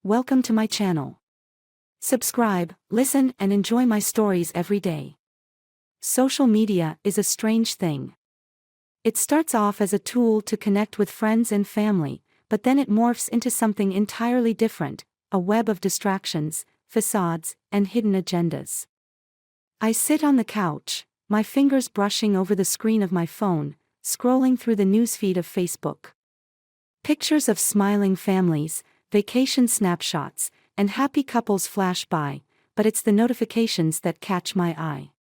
Welcome to my channel. Subscribe, listen, and enjoy my stories every day. Social media is a strange thing. It starts off as a tool to connect with friends and family, but then it morphs into something entirely different, a web of distractions, facades, and hidden agendas. I sit on the couch, my fingers brushing over the screen of my phone, scrolling through the newsfeed of Facebook. Pictures of smiling families, vacation snapshots, and happy couples flash by, but it's the notifications that catch my eye.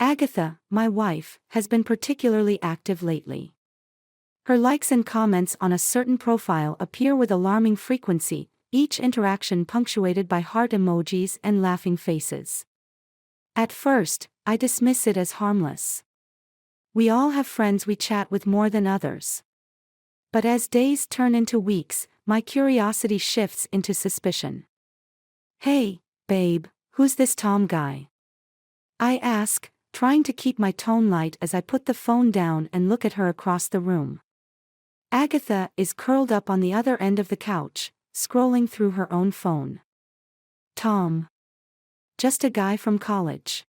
Agatha, my wife, has been particularly active lately. Her likes and comments on a certain profile appear with alarming frequency, each interaction punctuated by heart emojis and laughing faces. At first, I dismiss it as harmless. We all have friends we chat with more than others. But as days turn into weeks, my curiosity shifts into suspicion. "Hey, babe, who's this Tom guy?" I ask, trying to keep my tone light as I put the phone down and look at her across the room. Agatha is curled up on the other end of the couch, scrolling through her own phone. "Tom. Just a guy from college.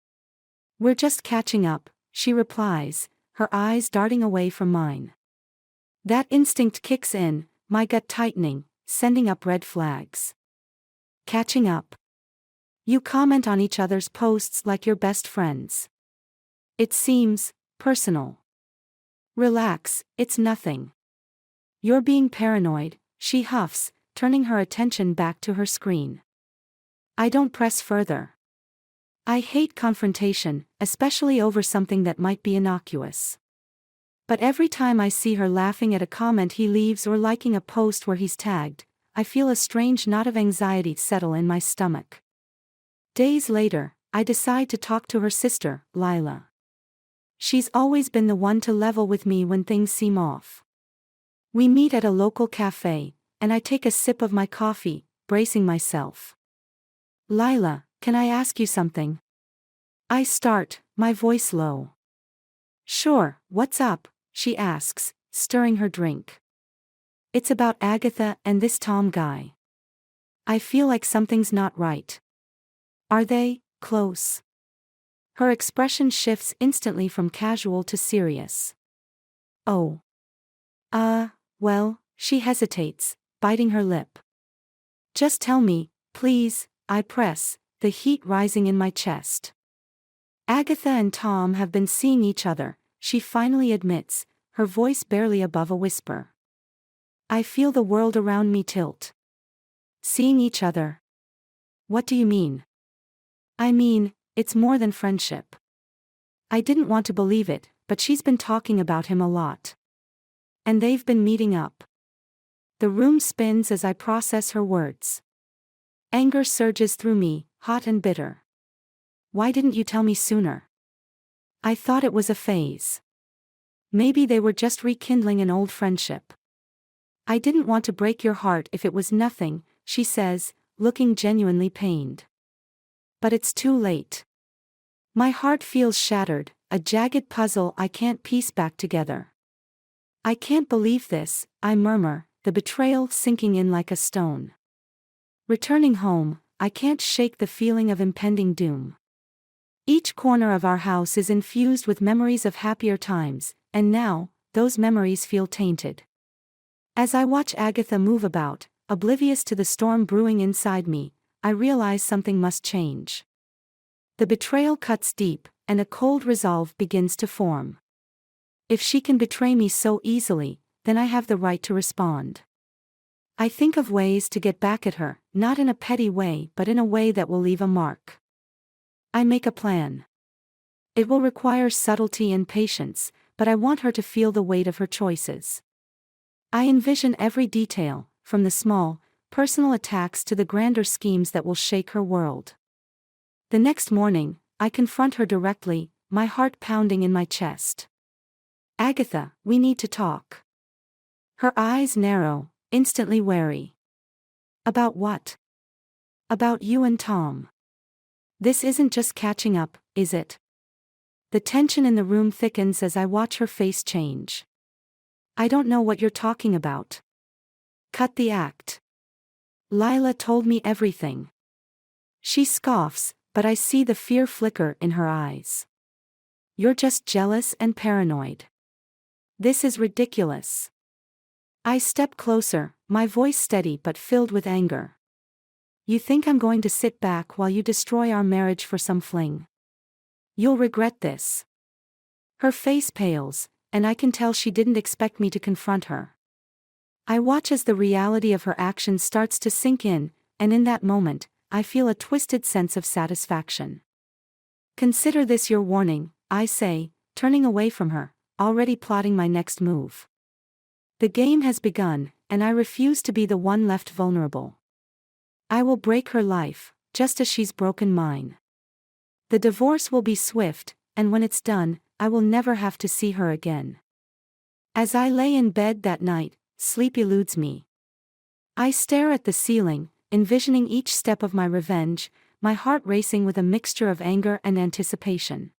We're just catching up," she replies, her eyes darting away from mine. That instinct kicks in, my gut tightening, sending up red flags. Catching up. You comment on each other's posts like you're best friends. It seems personal. Relax, it's nothing. You're being paranoid, she huffs, turning her attention back to her screen. I don't press further. I hate confrontation, especially over something that might be innocuous. But every time I see her laughing at a comment he leaves or liking a post where he's tagged, I feel a strange knot of anxiety settle in my stomach. Days later, I decide to talk to her sister, Lila. She's always been the one to level with me when things seem off. We meet at a local cafe, and I take a sip of my coffee, bracing myself. "Lila, can I ask you something?" I start, my voice low. "Sure, what's up?" she asks, stirring her drink. "It's about Agatha and this Tom guy. I feel like something's not right. Are they close?" Her expression shifts instantly from casual to serious. "Oh. Well," she hesitates, biting her lip. "Just tell me, please," I press, the heat rising in my chest. "Agatha and Tom have been seeing each other," she finally admits, her voice barely above a whisper. I feel the world around me tilt. "Seeing each other? What do you mean?" "I mean, it's more than friendship." I didn't want to believe it, but she's been talking about him a lot. And they've been meeting up. The room spins as I process her words. Anger surges through me, hot and bitter. Why didn't you tell me sooner? I thought it was a phase. Maybe they were just rekindling an old friendship. I didn't want to break your heart if it was nothing, she says, looking genuinely pained. But it's too late. My heart feels shattered, a jagged puzzle I can't piece back together. "I can't believe this," I murmur, the betrayal sinking in like a stone. Returning home, I can't shake the feeling of impending doom. Each corner of our house is infused with memories of happier times, and now, those memories feel tainted. As I watch Agatha move about, oblivious to the storm brewing inside me, I realize something must change. The betrayal cuts deep, and a cold resolve begins to form. If she can betray me so easily, then I have the right to respond. I think of ways to get back at her, not in a petty way but in a way that will leave a mark. I make a plan. It will require subtlety and patience, but I want her to feel the weight of her choices. I envision every detail, from the small, personal attacks to the grander schemes that will shake her world. The next morning, I confront her directly, my heart pounding in my chest. "Agatha, we need to talk." Her eyes narrow, instantly wary. "About what?" "About you and Tom. This isn't just catching up, is it?" The tension in the room thickens as I watch her face change. "I don't know what you're talking about." "Cut the act." Lila told me everything. She scoffs, but I see the fear flicker in her eyes. You're just jealous and paranoid. This is ridiculous. I step closer, my voice steady but filled with anger. You think I'm going to sit back while you destroy our marriage for some fling? You'll regret this. Her face pales, and I can tell she didn't expect me to confront her. I watch as the reality of her actions starts to sink in, and in that moment, I feel a twisted sense of satisfaction. Consider this your warning, I say, turning away from her, already plotting my next move. The game has begun, and I refuse to be the one left vulnerable. I will break her life, just as she's broken mine. The divorce will be swift, and when it's done, I will never have to see her again. As I lay in bed that night, sleep eludes me. I stare at the ceiling, envisioning each step of my revenge, my heart racing with a mixture of anger and anticipation.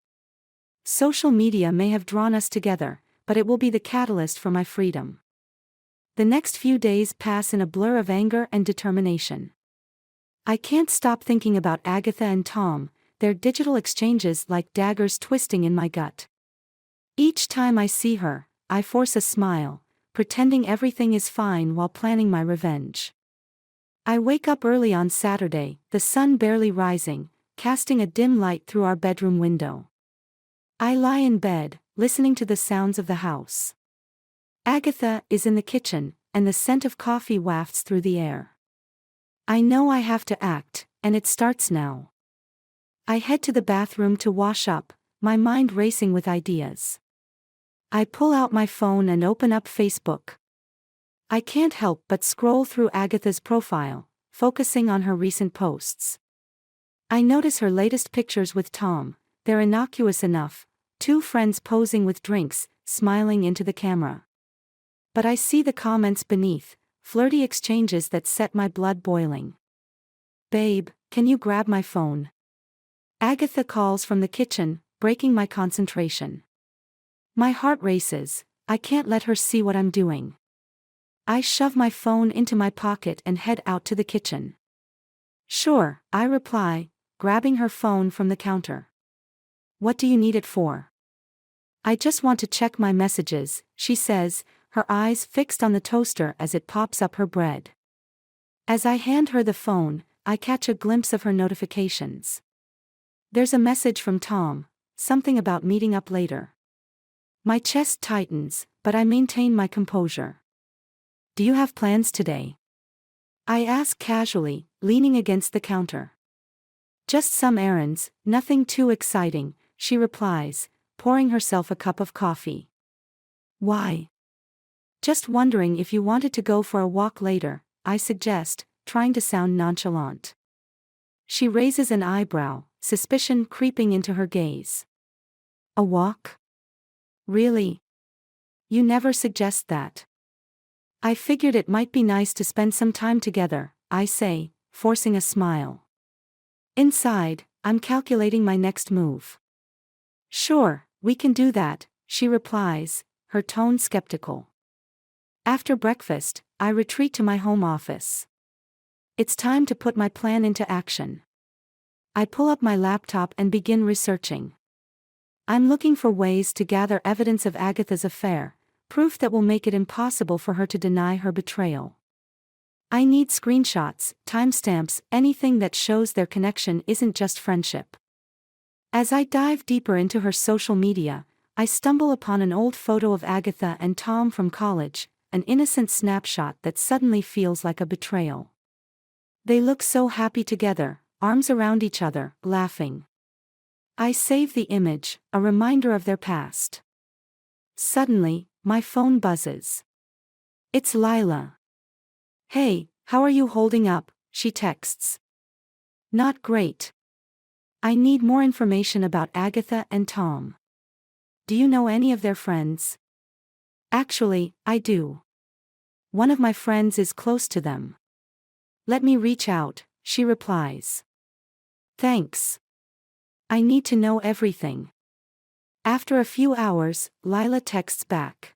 Social media may have drawn us together, but it will be the catalyst for my freedom. The next few days pass in a blur of anger and determination. I can't stop thinking about Agatha and Tom, their digital exchanges like daggers twisting in my gut. Each time I see her, I force a smile, pretending everything is fine while planning my revenge. I wake up early on Saturday, the sun barely rising, casting a dim light through our bedroom window. I lie in bed, listening to the sounds of the house. Agatha is in the kitchen, and the scent of coffee wafts through the air. I know I have to act, and it starts now. I head to the bathroom to wash up, my mind racing with ideas. I pull out my phone and open up Facebook. I can't help but scroll through Agatha's profile, focusing on her recent posts. I notice her latest pictures with Tom. They're innocuous enough, two friends posing with drinks, smiling into the camera. But I see the comments beneath, flirty exchanges that set my blood boiling. Babe, can you grab my phone? Agatha calls from the kitchen, breaking my concentration. My heart races, I can't let her see what I'm doing. I shove my phone into my pocket and head out to the kitchen. Sure, I reply, grabbing her phone from the counter. What do you need it for? I just want to check my messages, she says, her eyes fixed on the toaster as it pops up her bread. As I hand her the phone, I catch a glimpse of her notifications. There's a message from Tom, something about meeting up later. My chest tightens, but I maintain my composure. Do you have plans today? I ask casually, leaning against the counter. Just some errands, nothing too exciting, she replies, pouring herself a cup of coffee. Why? Just wondering if you wanted to go for a walk later, I suggest, trying to sound nonchalant. She raises an eyebrow, suspicion creeping into her gaze. A walk? Really? You never suggest that. I figured it might be nice to spend some time together, I say, forcing a smile. Inside, I'm calculating my next move. Sure, we can do that, she replies, her tone skeptical. After breakfast, I retreat to my home office. It's time to put my plan into action. I pull up my laptop and begin researching. I'm looking for ways to gather evidence of Agatha's affair, proof that will make it impossible for her to deny her betrayal. I need screenshots, timestamps, anything that shows their connection isn't just friendship. As I dive deeper into her social media, I stumble upon an old photo of Agatha and Tom from college, an innocent snapshot that suddenly feels like a betrayal. They look so happy together, arms around each other, laughing. I save the image, a reminder of their past. Suddenly, my phone buzzes. It's Lila. Hey, how are you holding up? She texts. Not great. I need more information about Agatha and Tom. Do you know any of their friends? Actually, I do. One of my friends is close to them. Let me reach out, she replies. Thanks. I need to know everything. After a few hours, Lila texts back.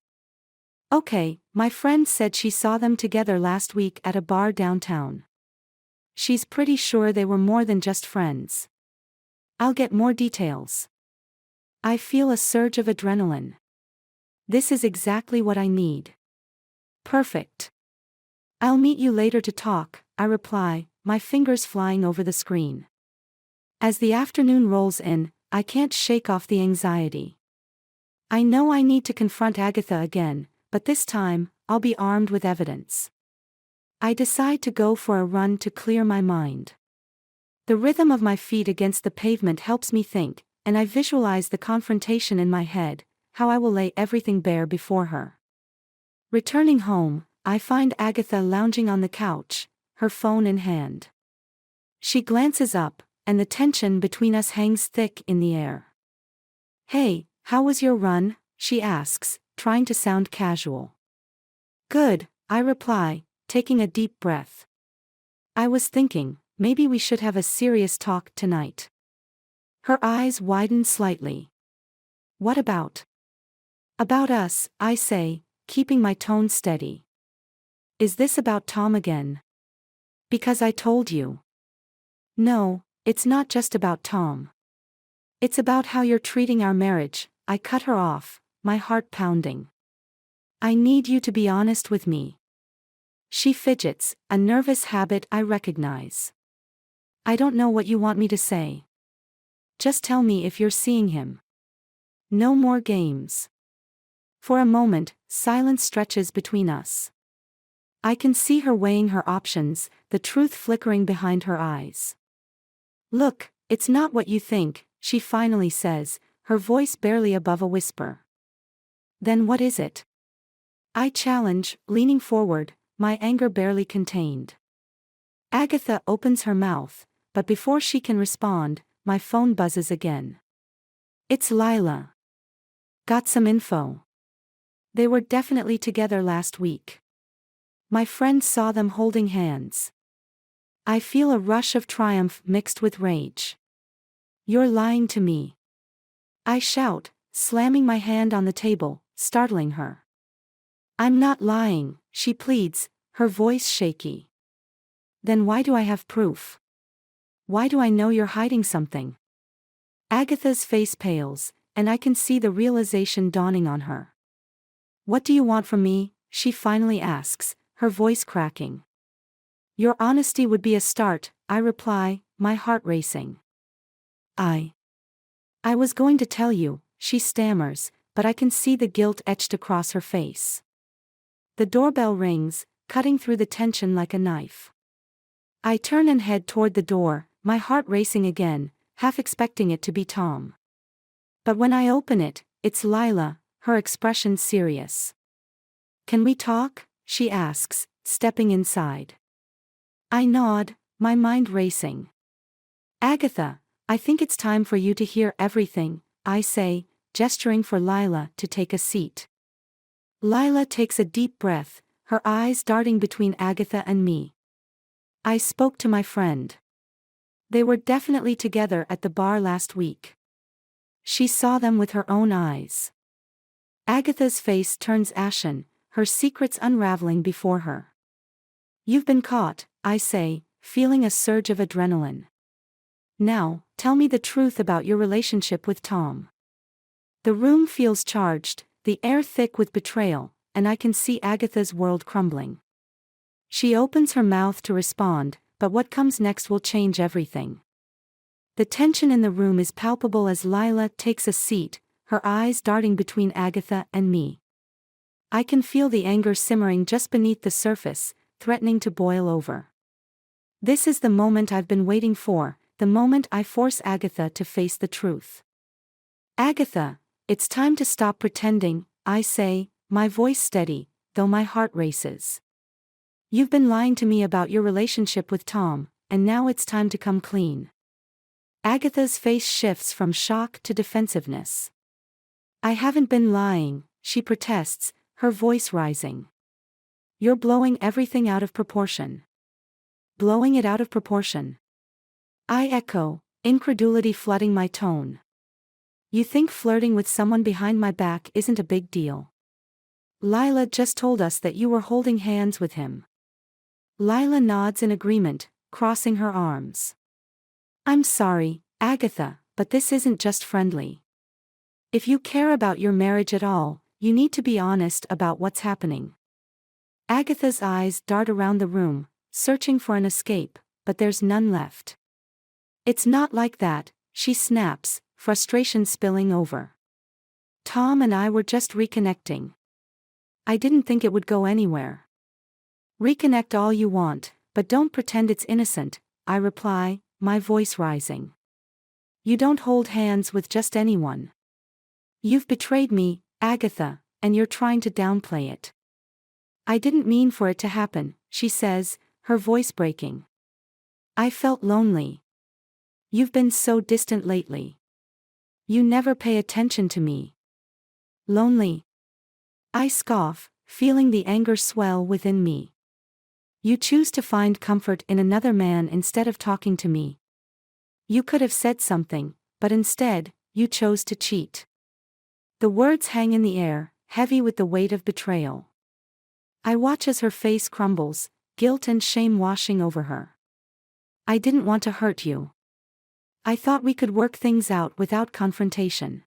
Okay, my friend said she saw them together last week at a bar downtown. She's pretty sure they were more than just friends. I'll get more details. I feel a surge of adrenaline. This is exactly what I need. Perfect. I'll meet you later to talk, I reply, my fingers flying over the screen. As the afternoon rolls in, I can't shake off the anxiety. I know I need to confront Agatha again, but this time, I'll be armed with evidence. I decide to go for a run to clear my mind. The rhythm of my feet against the pavement helps me think, and I visualize the confrontation in my head, how I will lay everything bare before her. Returning home, I find Agatha lounging on the couch, her phone in hand. She glances up, and the tension between us hangs thick in the air. "Hey, how was your run?" she asks, trying to sound casual. "Good," I reply, taking a deep breath. "I was thinking, maybe we should have a serious talk tonight." Her eyes widen slightly. "What about?" "About us," I say, keeping my tone steady. "Is this about Tom again?" "Because I told you." "No, it's not just about Tom. It's about how you're treating our marriage," I cut her off, my heart pounding. "I need you to be honest with me." She fidgets, a nervous habit I recognize. "I don't know what you want me to say. Just tell me if you're seeing him." No more games. For a moment, silence stretches between us. I can see her weighing her options, the truth flickering behind her eyes. "Look, it's not what you think," she finally says, her voice barely above a whisper. "Then what is it?" I challenge, leaning forward, my anger barely contained. Agatha opens her mouth, but before she can respond, my phone buzzes again. It's Lila. "Got some info." They were definitely together last week. My friend saw them holding hands. I feel a rush of triumph mixed with rage. "You're lying to me," I shout, slamming my hand on the table, startling her. "I'm not lying," she pleads, her voice shaky. "Then why do I have proof? Why do I know you're hiding something?" Agatha's face pales, and I can see the realization dawning on her. "What do you want from me?" she finally asks, her voice cracking. "Your honesty would be a start," I reply, my heart racing. I was going to tell you," she stammers, but I can see the guilt etched across her face. The doorbell rings, cutting through the tension like a knife. I turn and head toward the door, my heart racing again, half expecting it to be Tom. But when I open it, it's Lila, her expression serious. "Can we talk?" she asks, stepping inside. I nod, my mind racing. "Agatha, I think it's time for you to hear everything," I say, gesturing for Lila to take a seat. Lila takes a deep breath, her eyes darting between Agatha and me. "I spoke to my friend. They were definitely together at the bar last week. She saw them with her own eyes." Agatha's face turns ashen, her secrets unraveling before her. "You've been caught," I say, feeling a surge of adrenaline. "Now, tell me the truth about your relationship with Tom." The room feels charged, the air thick with betrayal, and I can see Agatha's world crumbling. She opens her mouth to respond, but what comes next will change everything. The tension in the room is palpable as Lila takes a seat, her eyes darting between Agatha and me. I can feel the anger simmering just beneath the surface, threatening to boil over. This is the moment I've been waiting for, the moment I force Agatha to face the truth. "Agatha, it's time to stop pretending," I say, my voice steady, though my heart races. "You've been lying to me about your relationship with Tom, and now it's time to come clean." Agatha's face shifts from shock to defensiveness. "I haven't been lying," she protests, her voice rising. "You're blowing everything out of proportion." "Blowing it out of proportion?" I echo, incredulity flooding my tone. "You think flirting with someone behind my back isn't a big deal? Lila just told us that you were holding hands with him." Lila nods in agreement, crossing her arms. I'm sorry, Agatha, but this isn't just friendly. If you care about your marriage at all, you need to be honest about what's happening. Agatha's eyes dart around the room, searching for an escape, but there's none left. It's not like that, she snaps, frustration spilling over. Tom and I were just reconnecting. I didn't think it would go anywhere. Reconnect all you want, but don't pretend it's innocent, I reply, my voice rising. You don't hold hands with just anyone. You've betrayed me, Agatha, and you're trying to downplay it. I didn't mean for it to happen, she says, her voice breaking. I felt lonely. You've been so distant lately. You never pay attention to me. Lonely? I scoff, feeling the anger swell within me. You choose to find comfort in another man instead of talking to me. You could have said something, but instead, you chose to cheat. The words hang in the air, heavy with the weight of betrayal. I watch as her face crumbles, guilt and shame washing over her. I didn't want to hurt you. I thought we could work things out without confrontation.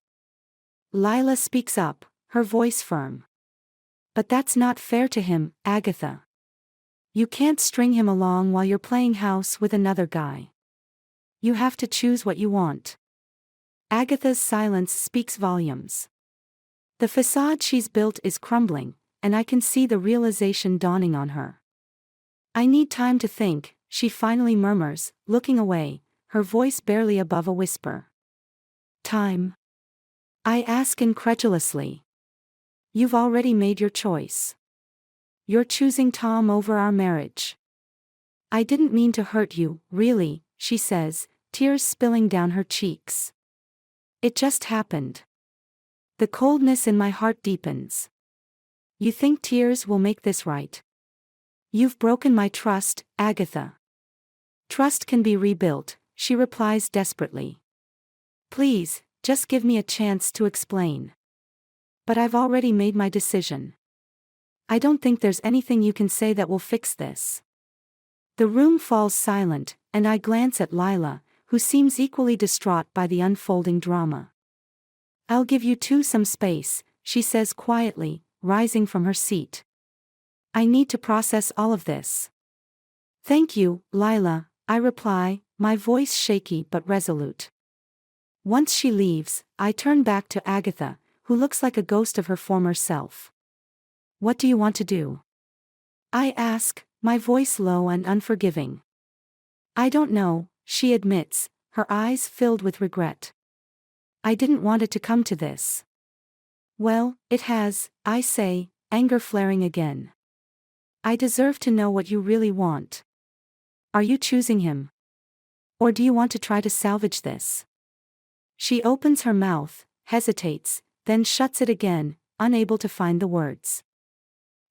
Lila speaks up, her voice firm. But that's not fair to him, Agatha. You can't string him along while you're playing house with another guy. You have to choose what you want. Agatha's silence speaks volumes. The facade she's built is crumbling, and I can see the realization dawning on her. I need time to think, she finally murmurs, looking away, her voice barely above a whisper. Time? I ask incredulously. You've already made your choice. You're choosing Tom over our marriage. I didn't mean to hurt you, really, she says, tears spilling down her cheeks. It just happened. The coldness in my heart deepens. You think tears will make this right? You've broken my trust, Agatha. Trust can be rebuilt, she replies desperately. Please, just give me a chance to explain. But I've already made my decision. I don't think there's anything you can say that will fix this. The room falls silent, and I glance at Lila, who seems equally distraught by the unfolding drama. I'll give you two some space, she says quietly, rising from her seat. I need to process all of this. Thank you, Lila, I reply, my voice shaky but resolute. Once she leaves, I turn back to Agatha, who looks like a ghost of her former self. What do you want to do? I ask, my voice low and unforgiving. I don't know, she admits, her eyes filled with regret. I didn't want it to come to this. Well, it has, I say, anger flaring again. I deserve to know what you really want. Are you choosing him? Or do you want to try to salvage this? She opens her mouth, hesitates, then shuts it again, unable to find the words.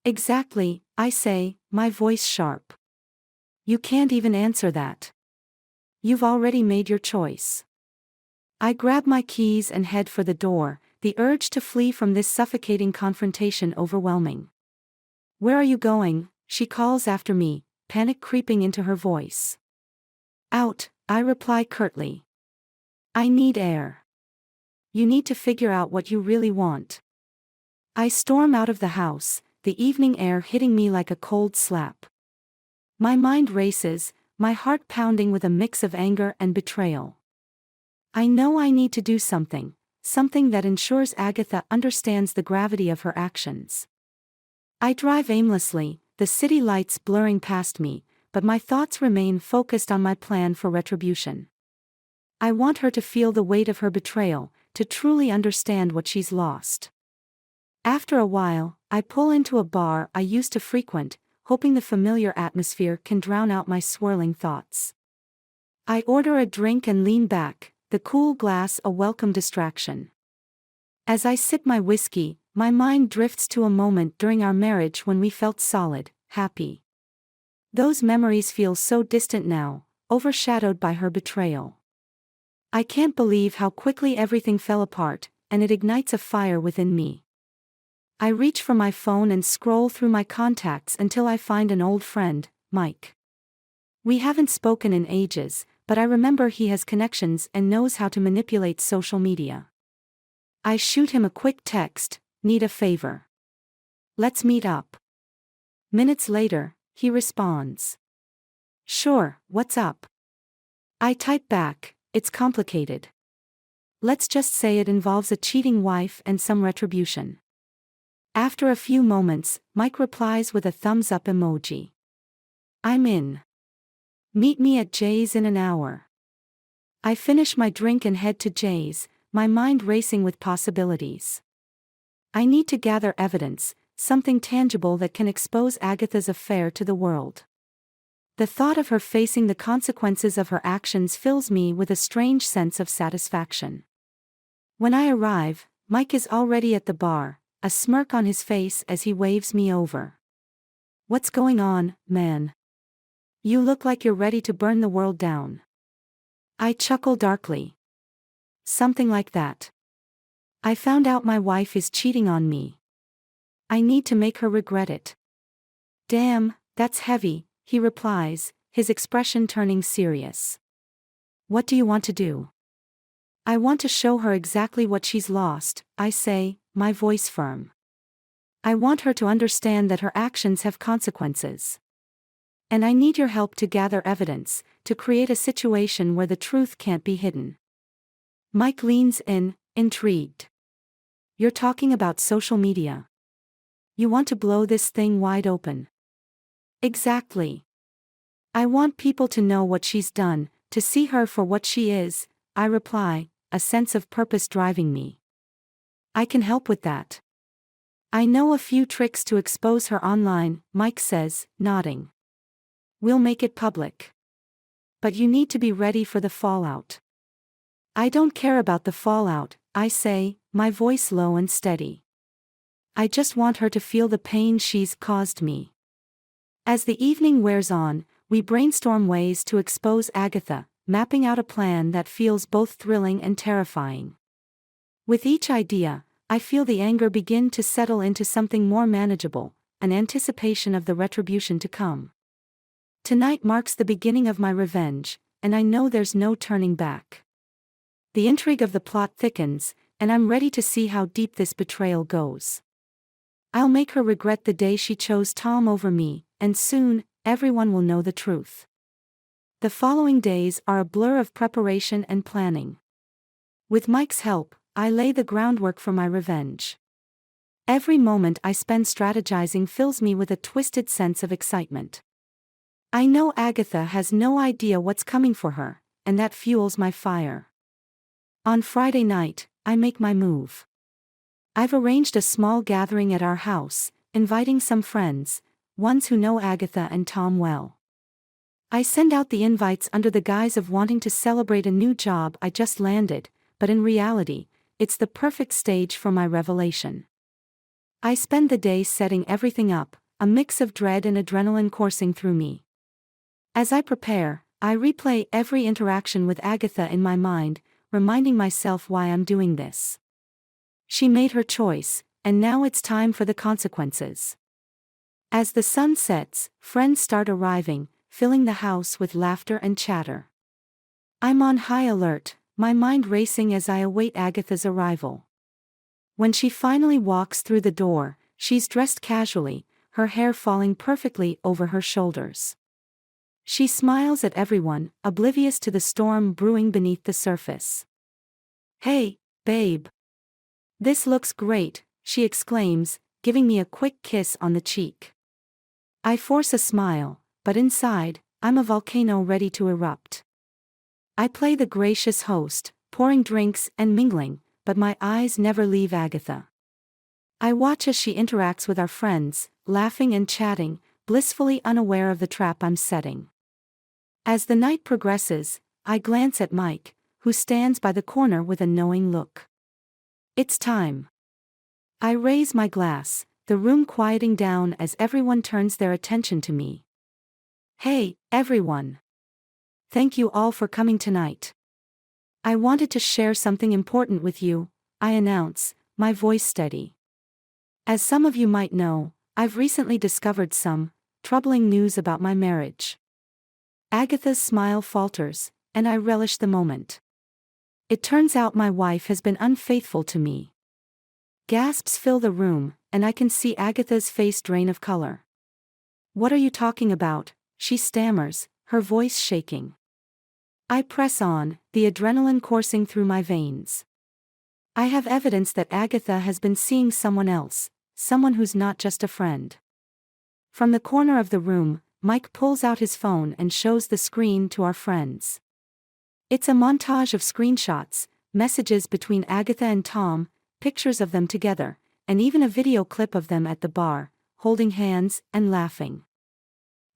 Exactly, I say, my voice sharp. You can't even answer that. You've already made your choice. I grab my keys and head for the door, the urge to flee from this suffocating confrontation overwhelming. Where are you going? She calls after me, panic creeping into her voice. Out, I reply curtly. I need air. You need to figure out what you really want. I storm out of the house, the evening air hitting me like a cold slap. My mind races, my heart pounding with a mix of anger and betrayal. I know I need to do something that ensures Agatha understands the gravity of her actions. I drive aimlessly, the city lights blurring past me, but my thoughts remain focused on my plan for retribution. I want her to feel the weight of her betrayal, to truly understand what she's lost. After a while, I pull into a bar I used to frequent, hoping the familiar atmosphere can drown out my swirling thoughts. I order a drink and lean back, the cool glass a welcome distraction. As I sip my whiskey, my mind drifts to a moment during our marriage when we felt solid, happy. Those memories feel so distant now, overshadowed by her betrayal. I can't believe how quickly everything fell apart, and it ignites a fire within me. I reach for my phone and scroll through my contacts until I find an old friend, Mike. We haven't spoken in ages, but I remember he has connections and knows how to manipulate social media. I shoot him a quick text, need a favor. Let's meet up. Minutes later, he responds. Sure, what's up? I type back, it's complicated. Let's just say it involves a cheating wife and some retribution. After a few moments, Mike replies with a thumbs up emoji. I'm in. Meet me at Jay's in an hour. I finish my drink and head to Jay's, my mind racing with possibilities. I need to gather evidence, something tangible that can expose Agatha's affair to the world. The thought of her facing the consequences of her actions fills me with a strange sense of satisfaction. When I arrive, Mike is already at the bar, a smirk on his face as he waves me over. What's going on, man? You look like you're ready to burn the world down. I chuckle darkly. Something like that. I found out my wife is cheating on me. I need to make her regret it. Damn, that's heavy, he replies, his expression turning serious. What do you want to do? I want to show her exactly what she's lost, I say, my voice firm. I want her to understand that her actions have consequences. And I need your help to gather evidence, to create a situation where the truth can't be hidden. Mike leans in, intrigued. You're talking about social media. You want to blow this thing wide open. Exactly. I want people to know what she's done, to see her for what she is, I reply, a sense of purpose driving me. I can help with that. I know a few tricks to expose her online, Mike says, nodding. We'll make it public. But you need to be ready for the fallout. I don't care about the fallout, I say, my voice low and steady. I just want her to feel the pain she's caused me. As the evening wears on, we brainstorm ways to expose Agatha, mapping out a plan that feels both thrilling and terrifying. With each idea, I feel the anger begin to settle into something more manageable, an anticipation of the retribution to come. Tonight marks the beginning of my revenge, and I know there's no turning back. The intrigue of the plot thickens, and I'm ready to see how deep this betrayal goes. I'll make her regret the day she chose Tom over me, and soon, everyone will know the truth. The following days are a blur of preparation and planning. With Mike's help, I lay the groundwork for my revenge. Every moment I spend strategizing fills me with a twisted sense of excitement. I know Agatha has no idea what's coming for her, and that fuels my fire. On Friday night, I make my move. I've arranged a small gathering at our house, inviting some friends, ones who know Agatha and Tom well. I send out the invites under the guise of wanting to celebrate a new job I just landed, but in reality, it's the perfect stage for my revelation. I spend the day setting everything up, a mix of dread and adrenaline coursing through me. As I prepare, I replay every interaction with Agatha in my mind, reminding myself why I'm doing this. She made her choice, and now it's time for the consequences. As the sun sets, friends start arriving, filling the house with laughter and chatter. I'm on high alert, my mind racing as I await Agatha's arrival. When she finally walks through the door, she's dressed casually, her hair falling perfectly over her shoulders. She smiles at everyone, oblivious to the storm brewing beneath the surface. Hey, babe. This looks great, she exclaims, giving me a quick kiss on the cheek. I force a smile, but inside, I'm a volcano ready to erupt. I play the gracious host, pouring drinks and mingling, but my eyes never leave Agatha. I watch as she interacts with our friends, laughing and chatting, blissfully unaware of the trap I'm setting. As the night progresses, I glance at Mike, who stands by the corner with a knowing look. It's time. I raise my glass, the room quieting down as everyone turns their attention to me. Hey, everyone. Thank you all for coming tonight. I wanted to share something important with you, I announce, my voice steady. As some of you might know, I've recently discovered some troubling news about my marriage. Agatha's smile falters, and I relish the moment. It turns out my wife has been unfaithful to me. Gasps fill the room, and I can see Agatha's face drain of color. What are you talking about? She stammers, her voice shaking. I press on, the adrenaline coursing through my veins. I have evidence that Agatha has been seeing someone else, someone who's not just a friend. From the corner of the room, Mike pulls out his phone and shows the screen to our friends. It's a montage of screenshots, messages between Agatha and Tom, pictures of them together, and even a video clip of them at the bar, holding hands and laughing.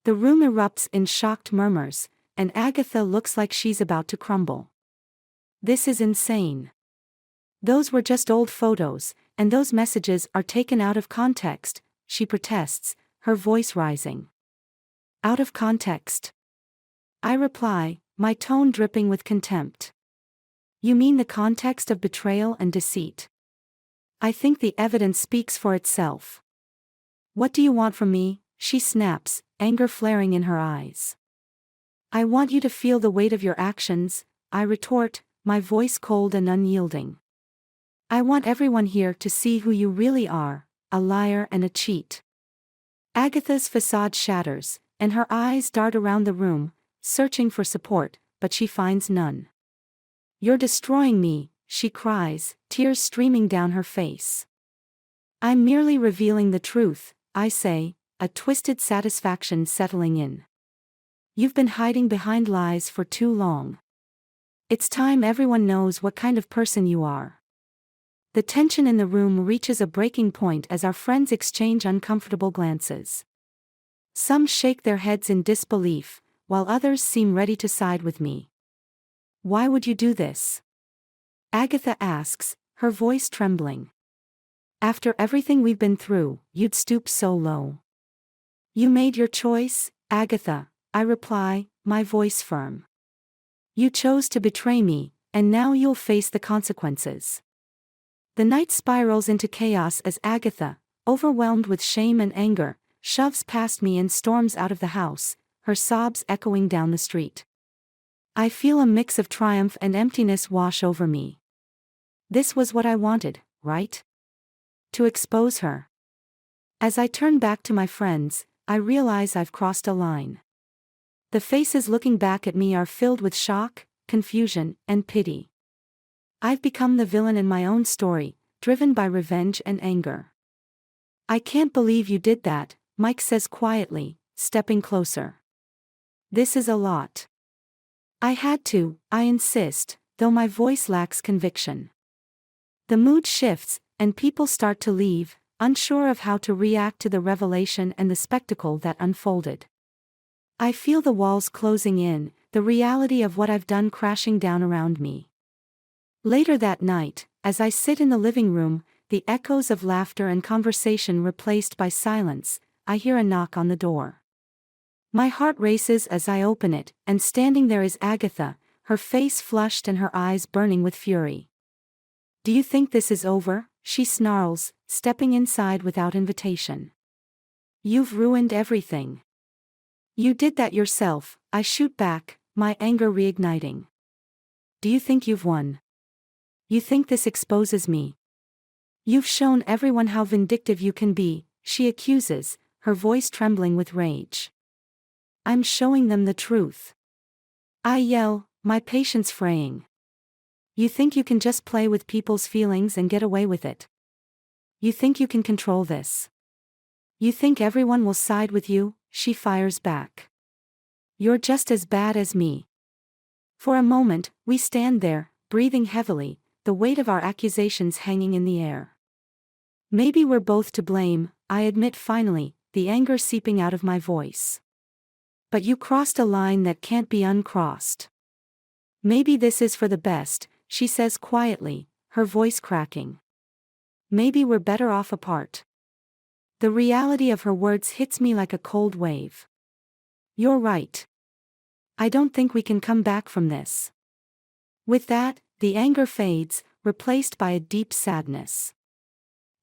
The room erupts in shocked murmurs, and Agatha looks like she's about to crumble. This is insane. Those were just old photos, and those messages are taken out of context, she protests, her voice rising. Out of context? I reply, my tone dripping with contempt. You mean the context of betrayal and deceit? I think the evidence speaks for itself. What do you want from me? She snaps, anger flaring in her eyes. I want you to feel the weight of your actions, I retort, my voice cold and unyielding. I want everyone here to see who you really are, a liar and a cheat. Agatha's facade shatters, and her eyes dart around the room, searching for support, but she finds none. You're destroying me, she cries, tears streaming down her face. I'm merely revealing the truth, I say, a twisted satisfaction settling in. You've been hiding behind lies for too long. It's time everyone knows what kind of person you are. The tension in the room reaches a breaking point as our friends exchange uncomfortable glances. Some shake their heads in disbelief, while others seem ready to side with me. Why would you do this? Agatha asks, her voice trembling. After everything we've been through, you'd stoop so low. You made your choice, Agatha, I reply, my voice firm. You chose to betray me, and now you'll face the consequences. The night spirals into chaos as Agatha, overwhelmed with shame and anger, shoves past me and storms out of the house, her sobs echoing down the street. I feel a mix of triumph and emptiness wash over me. This was what I wanted, right? To expose her. As I turn back to my friends, I realize I've crossed a line. The faces looking back at me are filled with shock, confusion, and pity. I've become the villain in my own story, driven by revenge and anger. I can't believe you did that, Mike says quietly, stepping closer. This is a lot. I had to, I insist, though my voice lacks conviction. The mood shifts, and people start to leave, unsure of how to react to the revelation and the spectacle that unfolded. I feel the walls closing in, the reality of what I've done crashing down around me. Later that night, as I sit in the living room, the echoes of laughter and conversation replaced by silence, I hear a knock on the door. My heart races as I open it, and standing there is Agatha, her face flushed and her eyes burning with fury. Do you think this is over? She snarls, stepping inside without invitation. You've ruined everything. You did that yourself, I shoot back, my anger reigniting. Do you think you've won? You think this exposes me? You've shown everyone how vindictive you can be, she accuses, her voice trembling with rage. I'm showing them the truth. I yell, my patience fraying. You think you can just play with people's feelings and get away with it? You think you can control this? You think everyone will side with you? She fires back. You're just as bad as me. For a moment, we stand there, breathing heavily, the weight of our accusations hanging in the air. Maybe we're both to blame, I admit finally, the anger seeping out of my voice. But you crossed a line that can't be uncrossed. Maybe this is for the best, she says quietly, her voice cracking. Maybe we're better off apart. The reality of her words hits me like a cold wave. You're right. I don't think we can come back from this. With that, the anger fades, replaced by a deep sadness.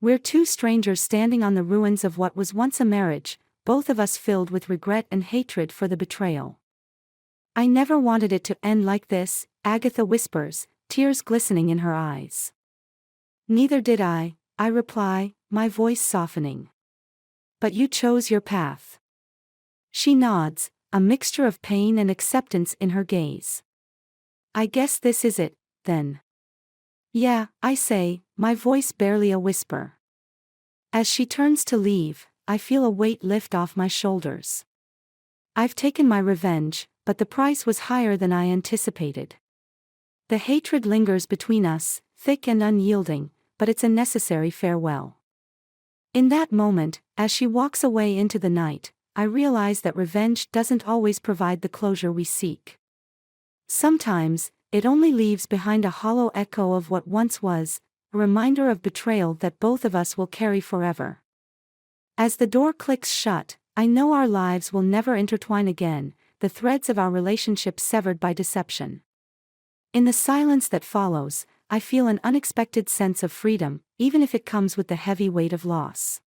We're two strangers standing on the ruins of what was once a marriage, both of us filled with regret and hatred for the betrayal. I never wanted it to end like this, Agatha whispers, tears glistening in her eyes. Neither did I reply, my voice softening. But you chose your path. She nods, a mixture of pain and acceptance in her gaze. I guess this is it, then. Yeah, I say, my voice barely a whisper. As she turns to leave, I feel a weight lift off my shoulders. I've taken my revenge, but the price was higher than I anticipated. The hatred lingers between us, thick and unyielding, but it's a necessary farewell. In that moment, as she walks away into the night, I realize that revenge doesn't always provide the closure we seek. Sometimes, it only leaves behind a hollow echo of what once was, a reminder of betrayal that both of us will carry forever. As the door clicks shut, I know our lives will never intertwine again, the threads of our relationship severed by deception. In the silence that follows, I feel an unexpected sense of freedom, even if it comes with the heavy weight of loss.